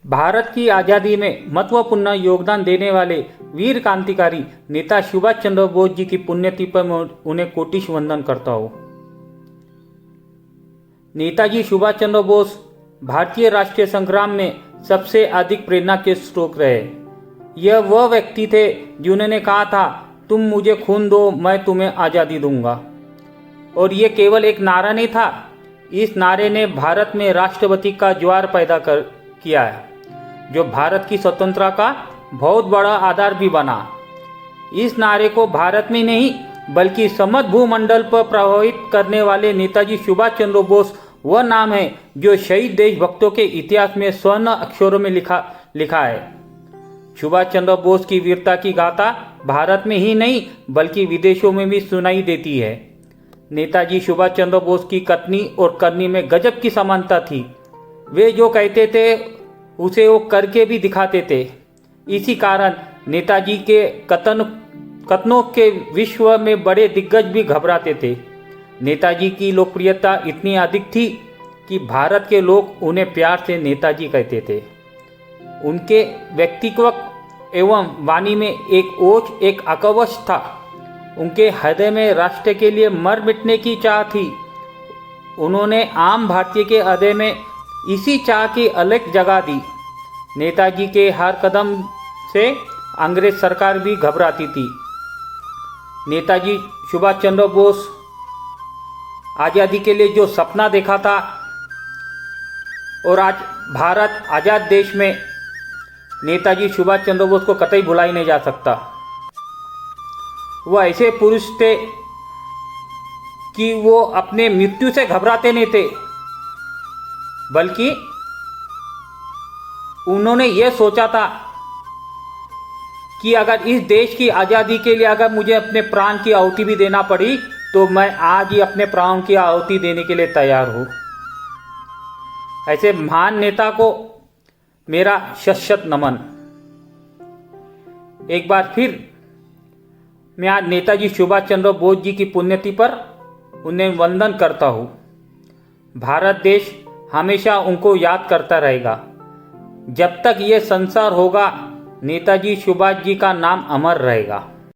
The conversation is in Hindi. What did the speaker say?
भारत की आज़ादी में महत्वपूर्ण योगदान देने वाले वीर क्रांतिकारी नेता सुभाष चंद्र बोस जी की पुण्यतिथि पर मैं उन्हें कोटिश वंदन करता हूँ। नेताजी सुभाष चंद्र बोस भारतीय राष्ट्रीय संग्राम में सबसे अधिक प्रेरणा के स्रोत रहे। यह वह व्यक्ति थे जिन्होंने कहा था, तुम मुझे खून दो, मैं तुम्हें आज़ादी दूंगा। और ये केवल एक नारा नहीं था, इस नारे ने भारत में राष्ट्रपति का ज्वार पैदा किया है, जो भारत की स्वतंत्रता का बहुत बड़ा आधार भी बना। इस नारे को भारत में नहीं बल्कि समग्र भूमंडल पर प्रभावित करने वाले नेताजी सुभाष चंद्र बोस वह नाम है जो शहीद देशभक्तों के इतिहास में स्वर्ण अक्षरों में लिखा है। सुभाष चंद्र बोस की वीरता की गाथा भारत में ही नहीं बल्कि विदेशों में भी सुनाई देती है। नेताजी सुभाष चंद्र बोस की कथनी और करनी में गजब की समानता थी। वे जो कहते थे उसे वो करके भी दिखाते थे। इसी कारण नेताजी के कथनों के विश्व में बड़े दिग्गज भी घबराते थे। नेताजी की लोकप्रियता इतनी अधिक थी कि भारत के लोग उन्हें प्यार से नेताजी कहते थे। उनके व्यक्तित्व एवं वाणी में एक ओज, एक आक्रोश था। उनके हृदय में राष्ट्र के लिए मर मिटने की चाह थी। उन्होंने आम भारतीय के हृदय में इसी चाह की अलग जगह दी। नेताजी के हर कदम से अंग्रेज सरकार भी घबराती थी। नेताजी सुभाष चंद्र बोस आज़ादी के लिए जो सपना देखा था और आज भारत आज़ाद देश में नेताजी सुभाष चंद्र बोस को कतई भुला ही नहीं जा सकता। वह ऐसे पुरुष थे कि वो अपने मृत्यु से घबराते नहीं थे, बल्कि उन्होंने ये सोचा था कि अगर इस देश की आज़ादी के लिए अगर मुझे अपने प्राण की आहुति भी देना पड़ी तो मैं आज ही अपने प्राण की आहुति देने के लिए तैयार हूँ। ऐसे महान नेता को मेरा शत नमन। एक बार फिर मैं आज नेताजी सुभाष चंद्र बोस जी की पुण्यतिथि पर उन्हें वंदन करता हूँ। भारत देश हमेशा उनको याद करता रहेगा। जब तक ये संसार होगा नेताजी सुभाष जी का नाम अमर रहेगा।